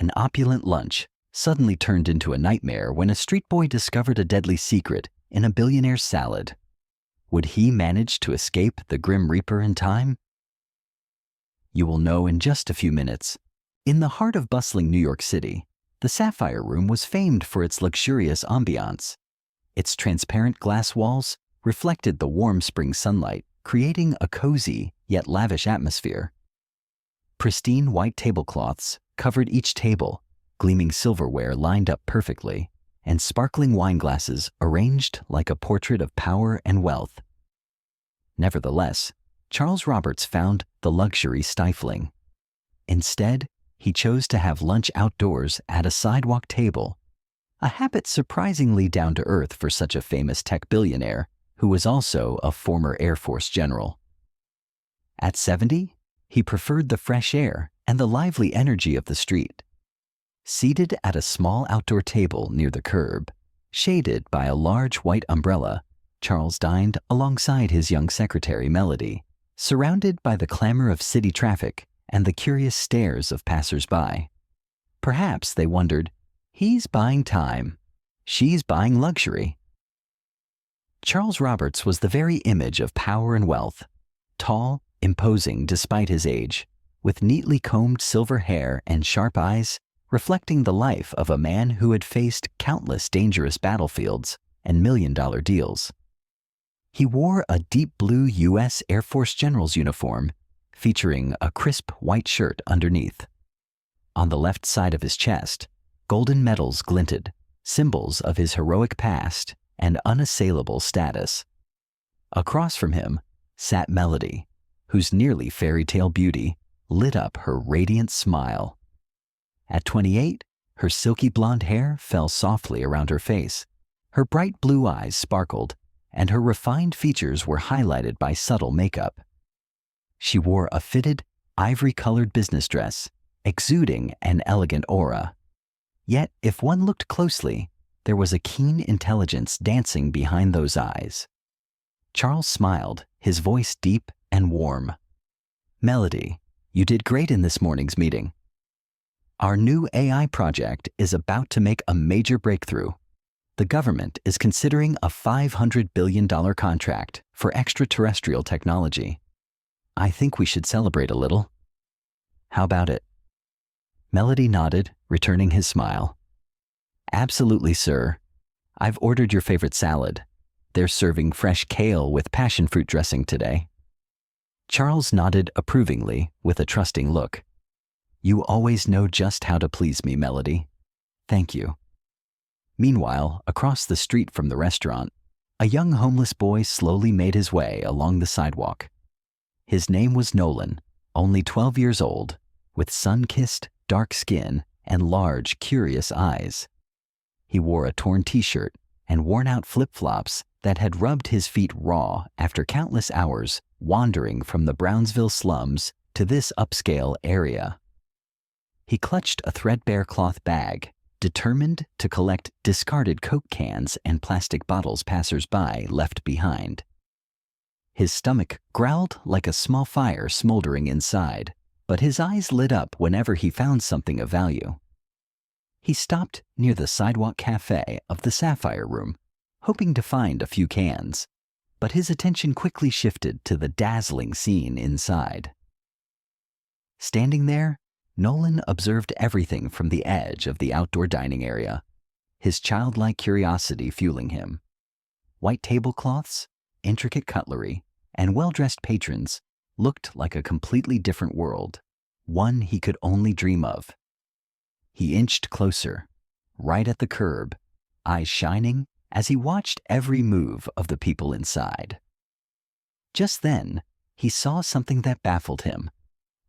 An opulent lunch suddenly turned into a nightmare when a street boy discovered a deadly secret in a billionaire's salad. Would he manage to escape the Grim Reaper in time? You will know in just a few minutes. In the heart of bustling New York City, the Sapphire Room was famed for its luxurious ambiance. Its transparent glass walls reflected the warm spring sunlight, creating a cozy yet lavish atmosphere. Pristine white tablecloths covered each table, gleaming silverware lined up perfectly, and sparkling wine glasses arranged like a portrait of power and wealth. Nevertheless, Charles Roberts found the luxury stifling. Instead, he chose to have lunch outdoors at a sidewalk table, a habit surprisingly down to earth for such a famous tech billionaire who was also a former Air Force general. At 70, he preferred the fresh air and the lively energy of the street. Seated at a small outdoor table near the curb, shaded by a large white umbrella, Charles dined alongside his young secretary, Melody, surrounded by the clamor of city traffic and the curious stares of passers-by. Perhaps they wondered, he's buying time, she's buying luxury. Charles Roberts was the very image of power and wealth, tall, imposing despite his age, with neatly combed silver hair and sharp eyes, reflecting the life of a man who had faced countless dangerous battlefields and million-dollar deals. He wore a deep blue U.S. Air Force general's uniform, featuring a crisp white shirt underneath. On the left side of his chest, golden medals glinted, symbols of his heroic past and unassailable status. Across from him sat Melody, whose nearly fairy tale beauty lit up her radiant smile. At 28, her silky blonde hair fell softly around her face. Her bright blue eyes sparkled, and her refined features were highlighted by subtle makeup. She wore a fitted, ivory-colored business dress, exuding an elegant aura. Yet, if one looked closely, there was a keen intelligence dancing behind those eyes. Charles smiled, his voice deep and warm. "Melody, you did great in this morning's meeting. Our new AI project is about to make a major breakthrough. The government is considering a $500 billion contract for extraterrestrial technology. I think we should celebrate a little. How about it?" Melody nodded, returning his smile. "Absolutely, sir. I've ordered your favorite salad. They're serving fresh kale with passion fruit dressing today." Charles nodded approvingly with a trusting look. "You always know just how to please me, Melody. Thank you." Meanwhile, across the street from the restaurant, a young homeless boy slowly made his way along the sidewalk. His name was Nolan, only 12 years old, with sun-kissed, dark skin and large, curious eyes. He wore a torn t-shirt and worn-out flip-flops that had rubbed his feet raw after countless hours wandering from the Brownsville slums to this upscale area. He clutched a threadbare cloth bag, determined to collect discarded Coke cans and plastic bottles passers-by left behind. His stomach growled like a small fire smoldering inside, but his eyes lit up whenever he found something of value. He stopped near the sidewalk cafe of the Sapphire Room, hoping to find a few cans, but his attention quickly shifted to the dazzling scene inside. Standing there, Nolan observed everything from the edge of the outdoor dining area, his childlike curiosity fueling him. White tablecloths, intricate cutlery, and well-dressed patrons looked like a completely different world, one he could only dream of. He inched closer, right at the curb, eyes shining as he watched every move of the people inside. Just then, he saw something that baffled him.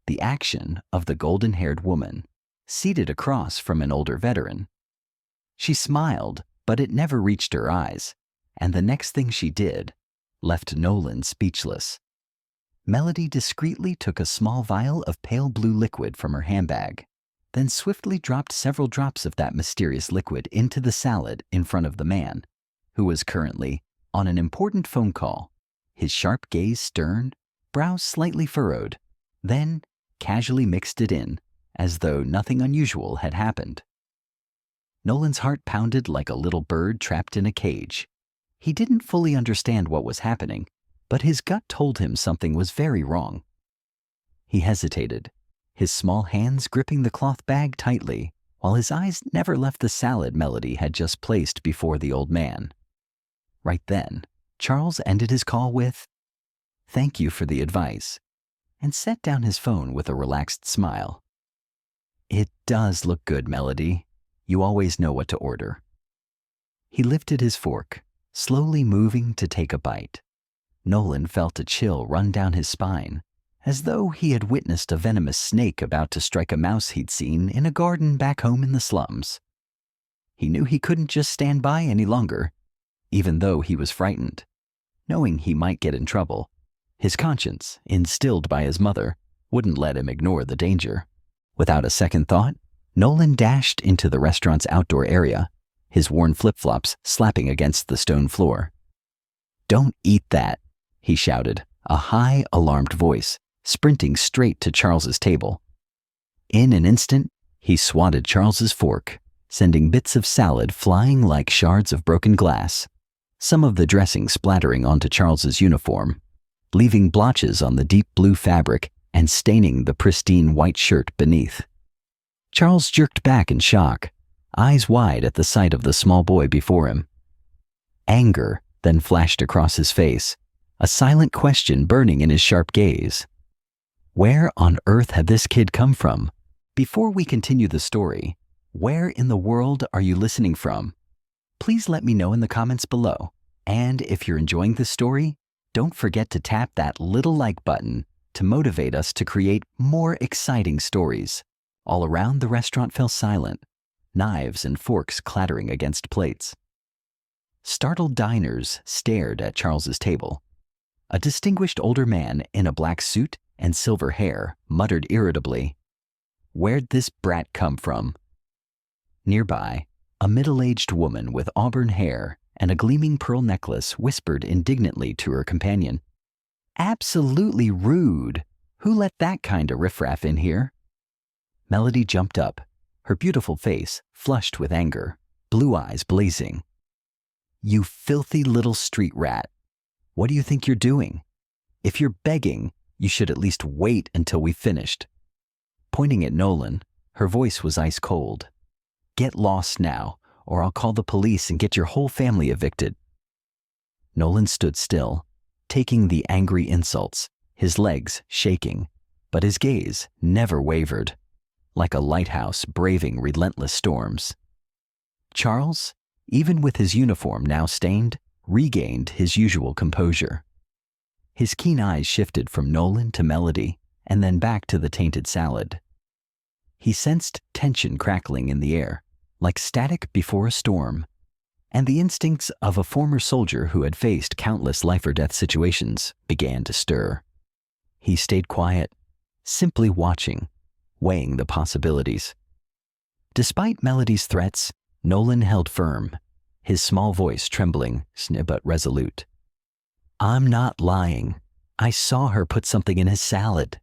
The action of the golden-haired woman, seated across from an older veteran. She smiled, but it never reached her eyes, and the next thing she did left Nolan speechless. Melody discreetly took a small vial of pale blue liquid from her handbag, then swiftly dropped several drops of that mysterious liquid into the salad in front of the man, who was currently on an important phone call, his sharp gaze stern, brows slightly furrowed, then casually mixed it in, as though nothing unusual had happened. Nolan's heart pounded like a little bird trapped in a cage. He didn't fully understand what was happening, but his gut told him something was very wrong. He hesitated, his small hands gripping the cloth bag tightly, while his eyes never left the salad Melody had just placed before the old man. Right then, Charles ended his call with, "Thank you for the advice," and set down his phone with a relaxed smile. "It does look good, Melody. You always know what to order." He lifted his fork, slowly moving to take a bite. Nolan felt a chill run down his spine, as though he had witnessed a venomous snake about to strike a mouse he'd seen in a garden back home in the slums. He knew he couldn't just stand by any longer, even though he was frightened, knowing he might get in trouble. His conscience, instilled by his mother, wouldn't let him ignore the danger. Without a second thought, Nolan dashed into the restaurant's outdoor area, his worn flip-flops slapping against the stone floor. "Don't eat that," he shouted, a high, alarmed voice, sprinting straight to Charles's table. In an instant, he swatted Charles's fork, sending bits of salad flying like shards of broken glass, some of the dressing splattering onto Charles's uniform, leaving blotches on the deep blue fabric and staining the pristine white shirt beneath. Charles jerked back in shock, eyes wide at the sight of the small boy before him. Anger then flashed across his face, a silent question burning in his sharp gaze. Where on earth had this kid come from? Before we continue the story, where in the world are you listening from? Please let me know in the comments below. And if you're enjoying this story, don't forget to tap that little like button to motivate us to create more exciting stories. All around, the restaurant fell silent, knives and forks clattering against plates. Startled diners stared at Charles's table. A distinguished older man in a black suit and silver hair muttered irritably, "Where'd this brat come from?" Nearby, a middle-aged woman with auburn hair and a gleaming pearl necklace whispered indignantly to her companion, "Absolutely rude! Who let that kind of riffraff in here?" Melody jumped up, her beautiful face flushed with anger, blue eyes blazing. "You filthy little street rat! What do you think you're doing? If you're begging, you should at least wait until we finished." Pointing at Nolan, her voice was ice cold. "Get lost now, or I'll call the police and get your whole family evicted." Nolan stood still, taking the angry insults, his legs shaking, but his gaze never wavered, like a lighthouse braving relentless storms. Charles, even with his uniform now stained, regained his usual composure. His keen eyes shifted from Nolan to Melody and then back to the tainted salad. He sensed tension crackling in the air, like static before a storm, and the instincts of a former soldier who had faced countless life-or-death situations began to stir. He stayed quiet, simply watching, weighing the possibilities. Despite Melody's threats, Nolan held firm, his small voice trembling, but resolute. "I'm not lying. I saw her put something in his salad."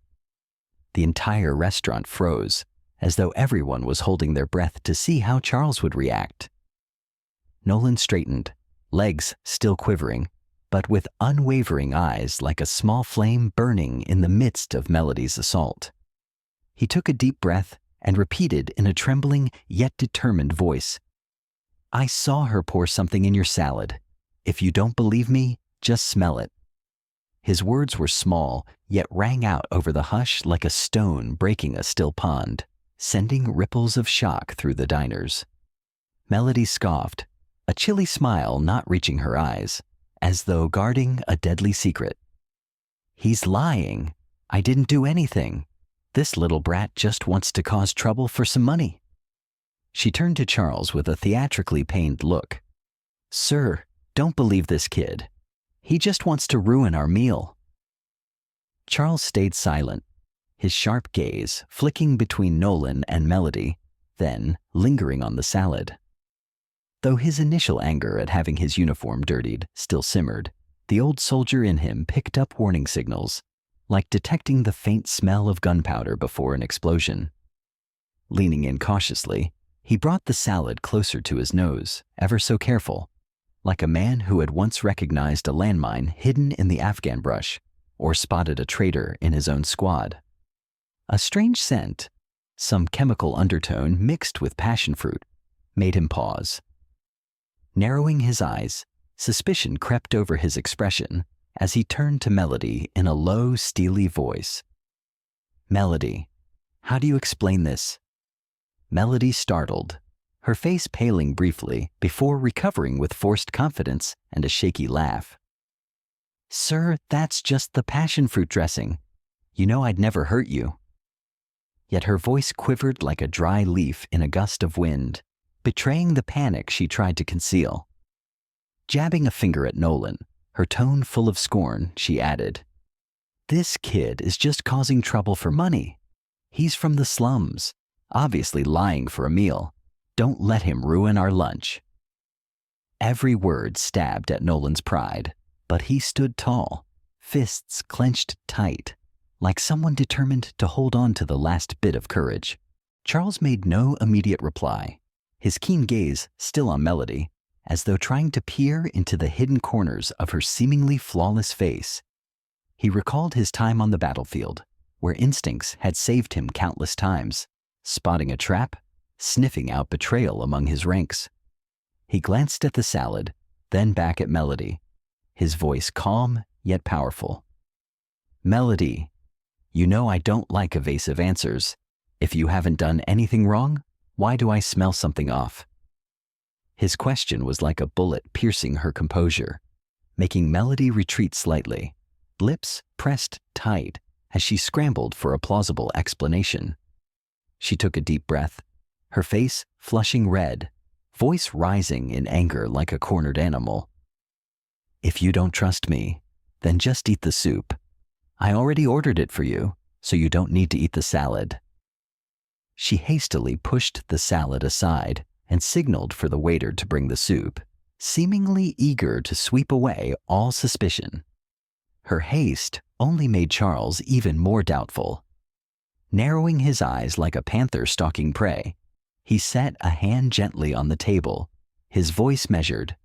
The entire restaurant froze, as though everyone was holding their breath to see how Charles would react. Nolan straightened, legs still quivering, but with unwavering eyes like a small flame burning in the midst of Melody's assault. He took a deep breath and repeated in a trembling yet determined voice, "I saw her pour something in your salad. If you don't believe me, just smell it." His words were small, yet rang out over the hush like a stone breaking a still pond, sending ripples of shock through the diners. Melody scoffed, a chilly smile not reaching her eyes, as though guarding a deadly secret. "He's lying. I didn't do anything. This little brat just wants to cause trouble for some money." She turned to Charles with a theatrically pained look. "Sir, don't believe this kid. He just wants to ruin our meal." Charles stayed silent, his sharp gaze flicking between Nolan and Melody, then lingering on the salad. Though his initial anger at having his uniform dirtied still simmered, the old soldier in him picked up warning signals, like detecting the faint smell of gunpowder before an explosion. Leaning in cautiously, he brought the salad closer to his nose, ever so careful, like a man who had once recognized a landmine hidden in the Afghan brush or spotted a traitor in his own squad. A strange scent, some chemical undertone mixed with passion fruit, made him pause. Narrowing his eyes, suspicion crept over his expression as he turned to Melody in a low, steely voice. "Melody, how do you explain this?" Melody startled, her face paling briefly before recovering with forced confidence and a shaky laugh. "Sir, that's just the passion fruit dressing. You know I'd never hurt you." Yet her voice quivered like a dry leaf in a gust of wind, betraying the panic she tried to conceal. Jabbing a finger at Nolan, her tone full of scorn, she added, "This kid is just causing trouble for money. He's from the slums, obviously lying for a meal. Don't let him ruin our lunch." Every word stabbed at Nolan's pride, but he stood tall, fists clenched tight, like someone determined to hold on to the last bit of courage. Charles made no immediate reply, his keen gaze still on Melody, as though trying to peer into the hidden corners of her seemingly flawless face. He recalled his time on the battlefield, where instincts had saved him countless times, spotting a trap, sniffing out betrayal among his ranks. He glanced at the salad, then back at Melody, his voice calm yet powerful. "Melody, you know I don't like evasive answers. If you haven't done anything wrong, why do I smell something off?" His question was like a bullet piercing her composure, making Melody retreat slightly, lips pressed tight as she scrambled for a plausible explanation. She took a deep breath, her face flushing red, voice rising in anger like a cornered animal. "If you don't trust me, then just eat the soup. I already ordered it for you, so you don't need to eat the salad." She hastily pushed the salad aside and signaled for the waiter to bring the soup, seemingly eager to sweep away all suspicion. Her haste only made Charles even more doubtful. Narrowing his eyes like a panther stalking prey, he set a hand gently on the table, his voice measured.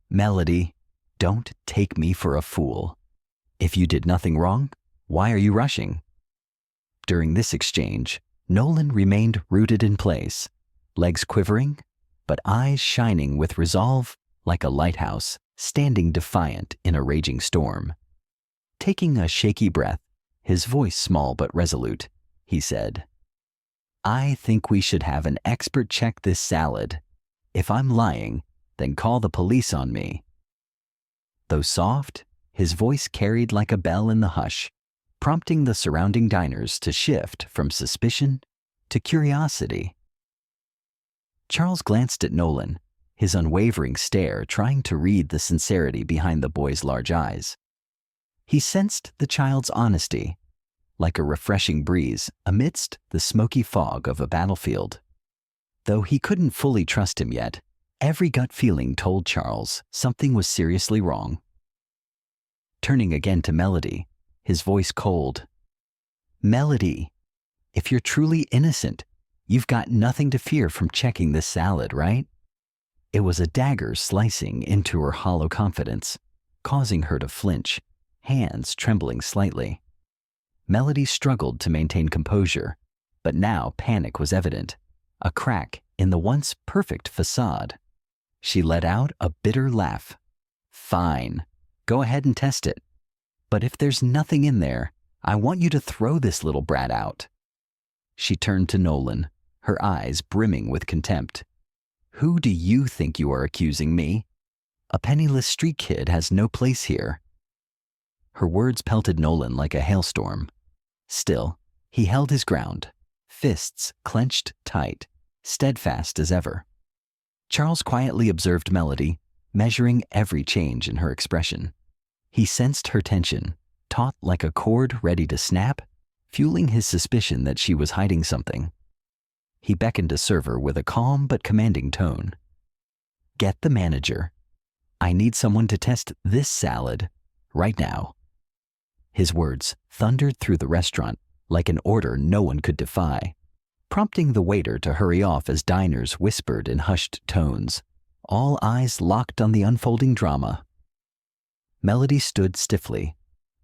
"Melody, don't take me for a fool. If you did nothing wrong, why are you rushing?" During this exchange, Nolan remained rooted in place, legs quivering, but eyes shining with resolve like a lighthouse standing defiant in a raging storm. Taking a shaky breath, his voice small but resolute, he said, "I think we should have an expert check this salad. If I'm lying, then call the police on me." Though soft, his voice carried like a bell in the hush, prompting the surrounding diners to shift from suspicion to curiosity. Charles glanced at Nolan, his unwavering stare trying to read the sincerity behind the boy's large eyes. He sensed the child's honesty, like a refreshing breeze amidst the smoky fog of a battlefield. Though he couldn't fully trust him yet, every gut feeling told Charles something was seriously wrong. Turning again to Melody, his voice cold. "Melody, if you're truly innocent, you've got nothing to fear from checking this salad, right?" It was a dagger slicing into her hollow confidence, causing her to flinch, hands trembling slightly. Melody struggled to maintain composure, but now panic was evident, a crack in the once perfect facade. She let out a bitter laugh. "Fine, go ahead and test it. But if there's nothing in there, I want you to throw this little brat out." She turned to Nolan, her eyes brimming with contempt. "Who do you think you are accusing me? A penniless street kid has no place here." Her words pelted Nolan like a hailstorm. Still, he held his ground, fists clenched tight, steadfast as ever. Charles quietly observed Melody, measuring every change in her expression. He sensed her tension, taut like a cord ready to snap, fueling his suspicion that she was hiding something. He beckoned a server with a calm but commanding tone. "Get the manager. I need someone to test this salad right now." His words thundered through the restaurant like an order no one could defy. prompting the waiter to hurry off as diners whispered in hushed tones, all eyes locked on the unfolding drama. Melody stood stiffly,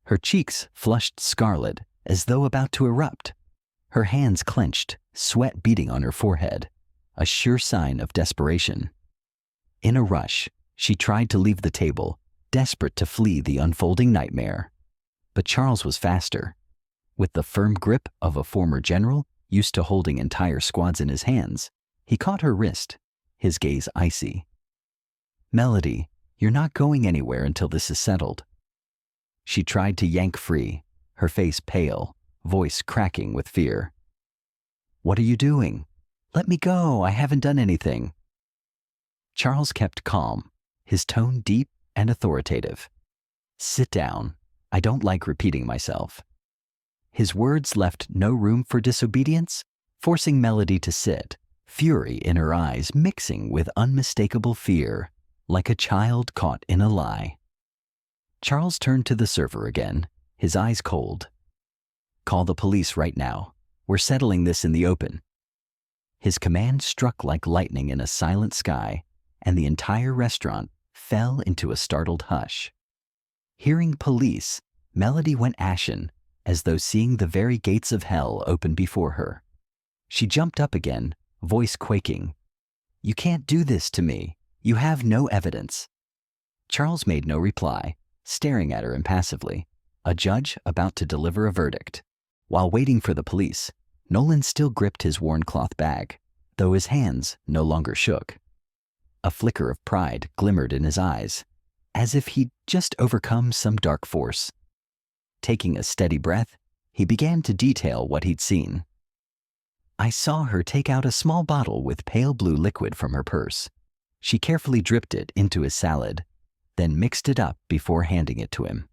her cheeks flushed scarlet as though about to erupt, her hands clenched, sweat beading on her forehead, a sure sign of desperation. In a rush, she tried to leave the table, desperate to flee the unfolding nightmare. But Charles was faster. With the firm grip of a former general, used to holding entire squads in his hands, he caught her wrist, his gaze icy. "Melody, you're not going anywhere until this is settled." She tried to yank free, her face pale, voice cracking with fear. "What are you doing? Let me go, I haven't done anything." Charles kept calm, his tone deep and authoritative. "Sit down. I don't like repeating myself." His words left no room for disobedience, forcing Melody to sit, fury in her eyes mixing with unmistakable fear, like a child caught in a lie. Charles turned to the server again, his eyes cold. "Call the police right now. We're settling this in the open." His command struck like lightning in a silent sky, and the entire restaurant fell into a startled hush. Hearing police, Melody went ashen, as though seeing the very gates of hell open before her. She jumped up again, voice quaking. "You can't do this to me. You have no evidence." Charles made no reply, staring at her impassively, a judge about to deliver a verdict. While waiting for the police, Nolan still gripped his worn cloth bag, though his hands no longer shook. A flicker of pride glimmered in his eyes, as if he'd just overcome some dark force. Taking a steady breath, he began to detail what he'd seen. "I saw her take out a small bottle with pale blue liquid from her purse. She carefully dripped it into his salad, then mixed it up before handing it to him."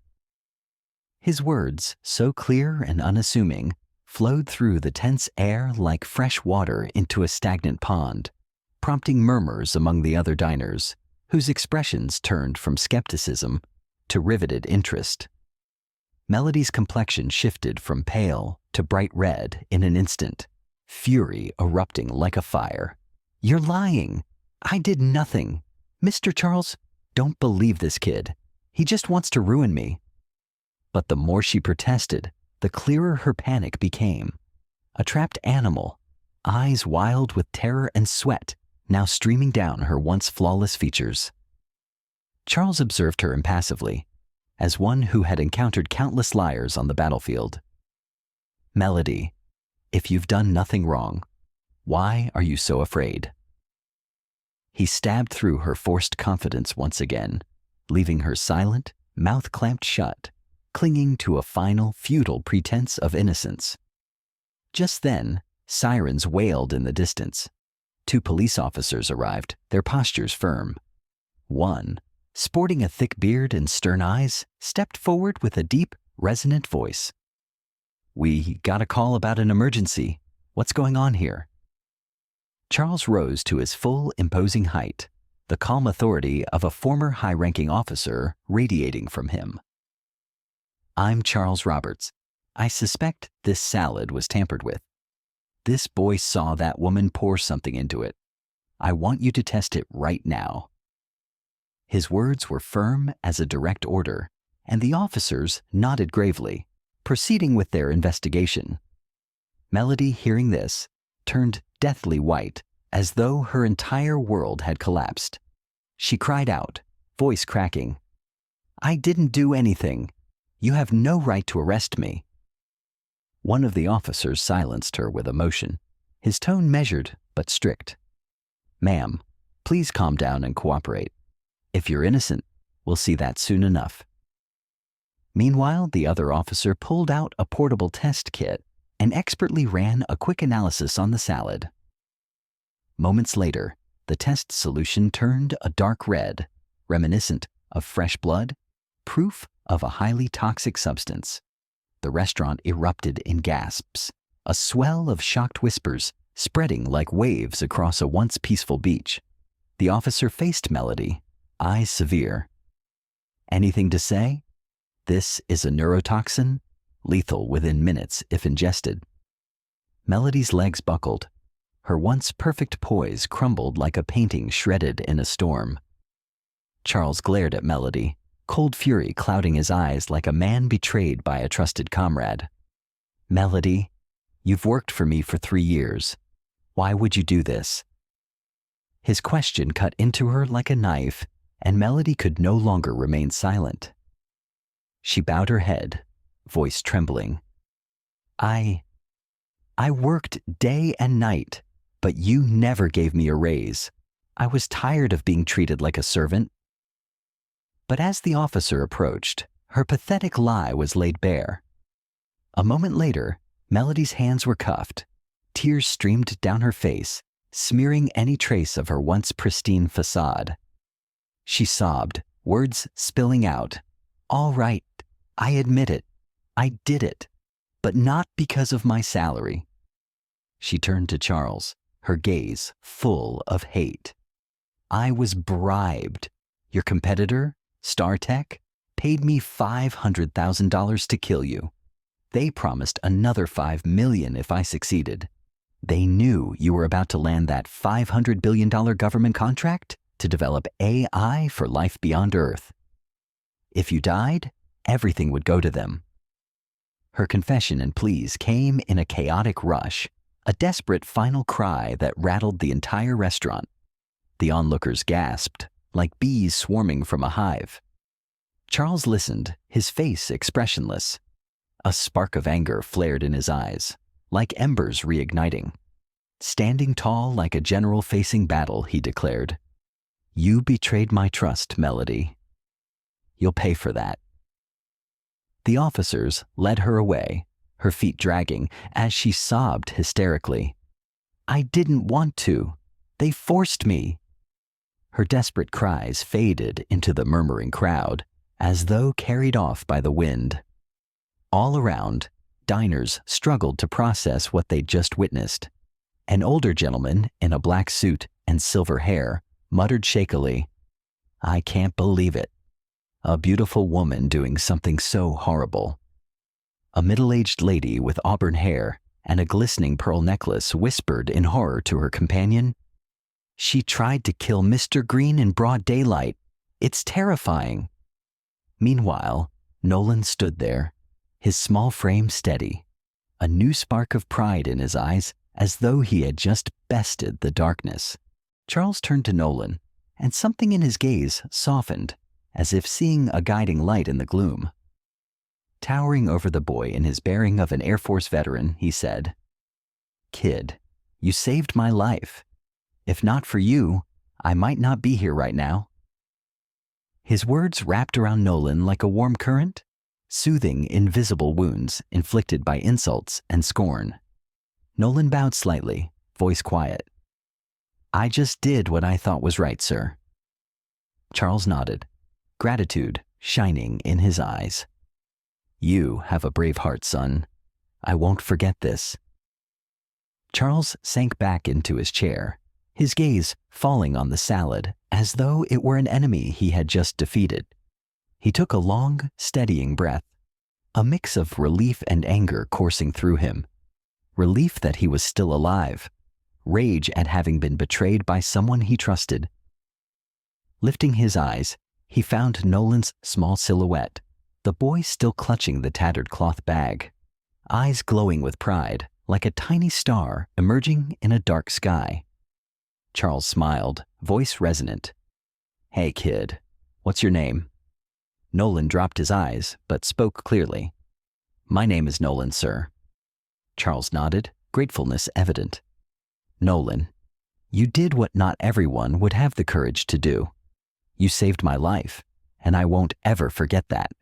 His words, so clear and unassuming, flowed through the tense air like fresh water into a stagnant pond, prompting murmurs among the other diners, whose expressions turned from skepticism to riveted interest. Melody's complexion shifted from pale to bright red in an instant, fury erupting like a fire. "You're lying. I did nothing. Mr. Charles, don't believe this kid. He just wants to ruin me." But the more she protested, the clearer her panic became. A trapped animal, eyes wild with terror and sweat, now streaming down her once flawless features. Charles observed her impassively, as one who had encountered countless liars on the battlefield. "Melody, if you've done nothing wrong, why are you so afraid?" He stabbed through her forced confidence once again, leaving her silent, mouth clamped shut, clinging to a final, futile pretense of innocence. Just then, sirens wailed in the distance. 2 police officers arrived, their postures firm. One, sporting a thick beard and stern eyes, stepped forward with a deep, resonant voice. "We got a call about an emergency. What's going on here?" Charles rose to his full, imposing height, the calm authority of a former high-ranking officer radiating from him. "I'm Charles Roberts. I suspect this salad was tampered with. This boy saw that woman pour something into it. I want you to test it right now." His words were firm as a direct order, and the officers nodded gravely, proceeding with their investigation. Melody, hearing this, turned deathly white, as though her entire world had collapsed. She cried out, voice cracking, "I didn't do anything. You have no right to arrest me." One of the officers silenced her with emotion, his tone measured but strict. "Ma'am, please calm down and cooperate. If you're innocent, we'll see that soon enough." Meanwhile, the other officer pulled out a portable test kit and expertly ran a quick analysis on the salad. Moments later, the test solution turned a dark red, reminiscent of fresh blood, proof of a highly toxic substance. The restaurant erupted in gasps, a swell of shocked whispers spreading like waves across a once peaceful beach. The officer faced Melody, eyes severe. "Anything to say? This is a neurotoxin, lethal within minutes if ingested." Melody's legs buckled. Her once perfect poise crumbled like a painting shredded in a storm. Charles glared at Melody, cold fury clouding his eyes like a man betrayed by a trusted comrade. Melody, you've worked for me for 3 years. Why would you do this? His question cut into her like a knife, and Melody could no longer remain silent. She bowed her head, voice trembling. I worked day and night, but you never gave me a raise. I was tired of being treated like a servant. But as the officer approached, her pathetic lie was laid bare. A moment later, Melody's hands were cuffed. Tears streamed down her face, smearing any trace of her once pristine facade. She sobbed, words spilling out. All right, I admit it. I did it, but not because of my salary. She turned to Charles, her gaze full of hate. I was bribed. Your competitor, StarTech, paid me $500,000 to kill you. They promised another $5 million if I succeeded. They knew you were about to land that $500 billion government contract to develop AI for life beyond Earth. If you died, everything would go to them. Her confession and pleas came in a chaotic rush, a desperate final cry that rattled the entire restaurant. The onlookers gasped, like bees swarming from a hive. Charles listened, his face expressionless. A spark of anger flared in his eyes, like embers reigniting. Standing tall like a general facing battle, he declared, "You betrayed my trust, Melody. You'll pay for that." The officers led her away, her feet dragging as she sobbed hysterically. I didn't want to. They forced me. Her desperate cries faded into the murmuring crowd, as though carried off by the wind. All around, diners struggled to process what they'd just witnessed. An older gentleman in a black suit and silver hair muttered shakily, I can't believe it. A beautiful woman doing something so horrible. A middle-aged lady with auburn hair and a glistening pearl necklace whispered in horror to her companion, She tried to kill Mr. Green in broad daylight. It's terrifying. Meanwhile, Nolan stood there, his small frame steady, a new spark of pride in his eyes as though he had just bested the darkness. Charles turned to Nolan, and something in his gaze softened, as if seeing a guiding light in the gloom. Towering over the boy in his bearing of an Air Force veteran, he said, Kid, you saved my life. If not for you, I might not be here right now. His words wrapped around Nolan like a warm current, soothing invisible wounds inflicted by insults and scorn. Nolan bowed slightly, voice quiet. I just did what I thought was right, sir. Charles nodded, gratitude shining in his eyes. You have a brave heart, son. I won't forget this. Charles sank back into his chair, his gaze falling on the salad as though it were an enemy he had just defeated. He took a long, steadying breath, a mix of relief and anger coursing through him. Relief that he was still alive, rage at having been betrayed by someone he trusted. Lifting his eyes, he found Nolan's small silhouette, the boy still clutching the tattered cloth bag, eyes glowing with pride, like a tiny star emerging in a dark sky. Charles smiled, voice resonant. Hey, kid, what's your name? Nolan dropped his eyes, but spoke clearly. My name is Nolan, sir. Charles nodded, gratefulness evident. Nolan, you did what not everyone would have the courage to do. You saved my life, and I won't ever forget that.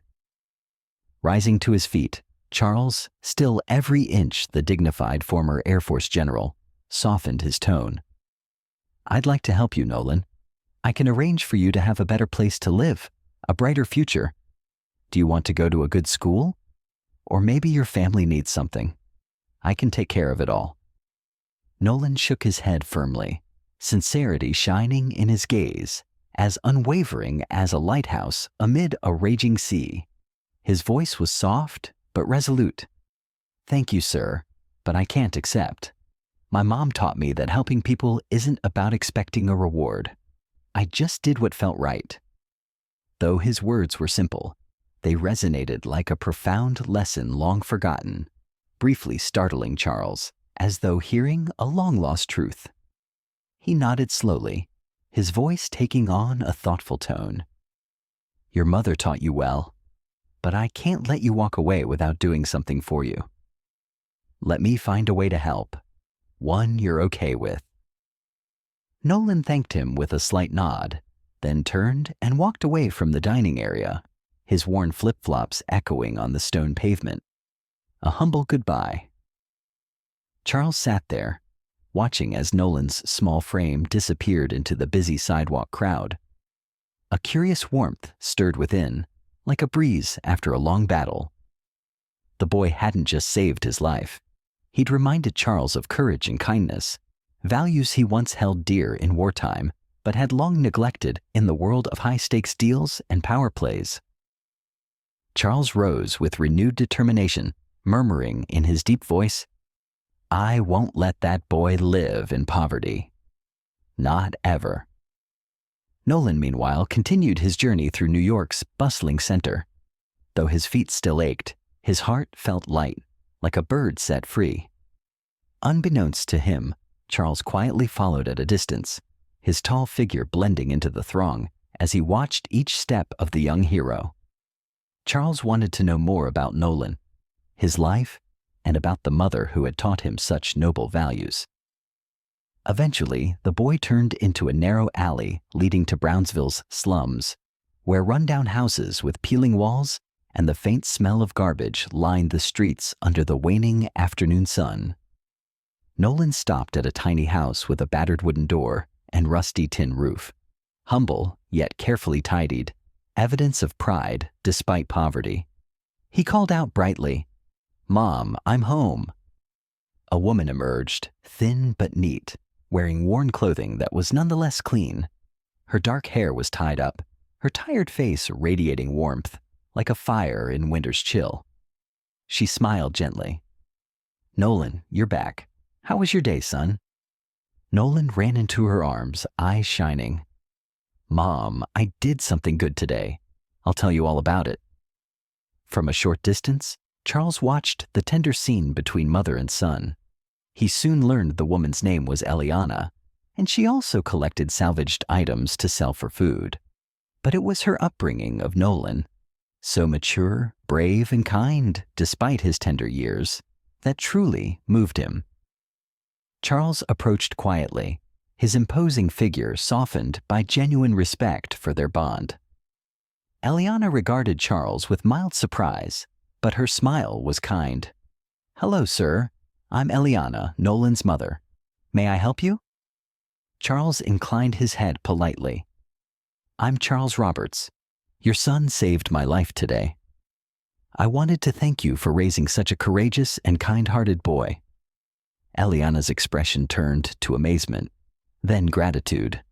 Rising to his feet, Charles, still every inch the dignified former Air Force general, softened his tone. I'd like to help you, Nolan. I can arrange for you to have a better place to live, a brighter future. Do you want to go to a good school? Or maybe your family needs something. I can take care of it all. Nolan shook his head firmly, sincerity shining in his gaze, as unwavering as a lighthouse amid a raging sea. His voice was soft but resolute. Thank you, sir, but I can't accept. My mom taught me that helping people isn't about expecting a reward. I just did what felt right." Though his words were simple, they resonated like a profound lesson long forgotten, briefly startling Charles, as though hearing a long-lost truth. He nodded slowly, his voice taking on a thoughtful tone. "Your mother taught you well, but I can't let you walk away without doing something for you. Let me find a way to help, one you're okay with." Nolan thanked him with a slight nod, then turned and walked away from the dining area, his worn flip-flops echoing on the stone pavement. A humble goodbye. Charles sat there, watching as Nolan's small frame disappeared into the busy sidewalk crowd. A curious warmth stirred within, like a breeze after a long battle. The boy hadn't just saved his life. He'd reminded Charles of courage and kindness, values he once held dear in wartime, but had long neglected in the world of high-stakes deals and power plays. Charles rose with renewed determination, murmuring in his deep voice, "I won't let that boy live in poverty. Not ever." Nolan, meanwhile, continued his journey through New York's bustling center. Though his feet still ached, his heart felt light, like a bird set free. Unbeknownst to him, Charles quietly followed at a distance, his tall figure blending into the throng as he watched each step of the young hero. Charles wanted to know more about Nolan, his life, and about the mother who had taught him such noble values. Eventually, the boy turned into a narrow alley leading to Brownsville's slums, where rundown houses with peeling walls and the faint smell of garbage lined the streets under the waning afternoon sun. Nolan stopped at a tiny house with a battered wooden door and rusty tin roof. Humble, yet carefully tidied, evidence of pride despite poverty. He called out brightly, "Mom, I'm home." A woman emerged, thin but neat, wearing worn clothing that was nonetheless clean. Her dark hair was tied up, her tired face radiating warmth, like a fire in winter's chill. She smiled gently. "Nolan, you're back. How was your day, son?" Nolan ran into her arms, eyes shining. "Mom, I did something good today. I'll tell you all about it." From a short distance, Charles watched the tender scene between mother and son. He soon learned the woman's name was Eliana, and she also collected salvaged items to sell for food. But it was her upbringing of Nolan, so mature, brave, and kind despite his tender years, that truly moved him. Charles approached quietly, his imposing figure softened by genuine respect for their bond. Eliana regarded Charles with mild surprise, but her smile was kind. "Hello, sir. I'm Eliana, Nolan's mother. May I help you?" Charles inclined his head politely. "I'm Charles Roberts. Your son saved my life today. I wanted to thank you for raising such a courageous and kind-hearted boy." Eliana's expression turned to amazement, then gratitude.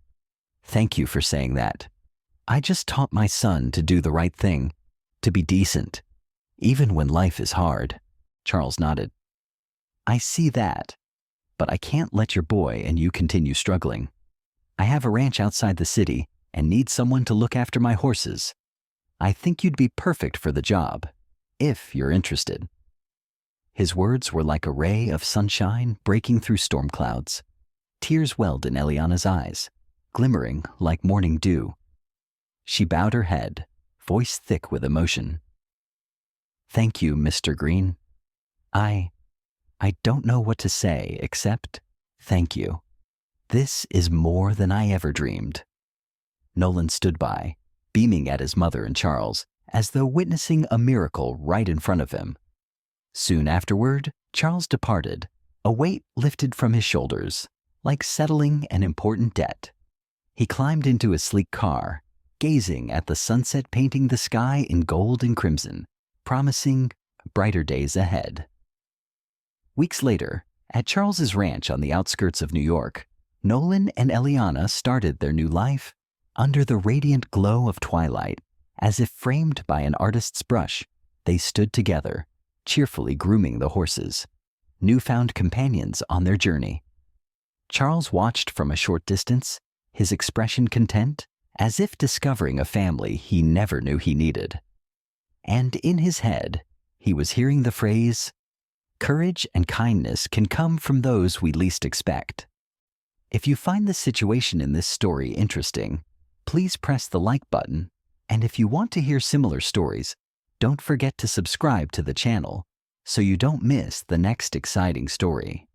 "Thank you for saying that. I just taught my son to do the right thing, to be decent, even when life is hard." Charles nodded. "I see that, but I can't let your boy and you continue struggling. I have a ranch outside the city and need someone to look after my horses. I think you'd be perfect for the job, if you're interested." His words were like a ray of sunshine breaking through storm clouds. Tears welled in Eliana's eyes, glimmering like morning dew. She bowed her head, voice thick with emotion. "Thank you, Mr. Green. I don't know what to say except thank you. This is more than I ever dreamed." Nolan stood by, beaming at his mother and Charles, as though witnessing a miracle right in front of him. Soon afterward, Charles departed, a weight lifted from his shoulders, like settling an important debt. He climbed into his sleek car, gazing at the sunset painting the sky in gold and crimson, promising brighter days ahead. Weeks later, at Charles's ranch on the outskirts of New York, Nolan and Eliana started their new life under the radiant glow of twilight. As if framed by an artist's brush, they stood together, cheerfully grooming the horses. newfound companions on their journey. Charles watched from a short distance, his expression content, as if discovering a family he never knew he needed. And in his head, he was hearing the phrase, "Courage and kindness can come from those we least expect." If you find the situation in this story interesting, please press the like button, and if you want to hear similar stories, don't forget to subscribe to the channel so you don't miss the next exciting story.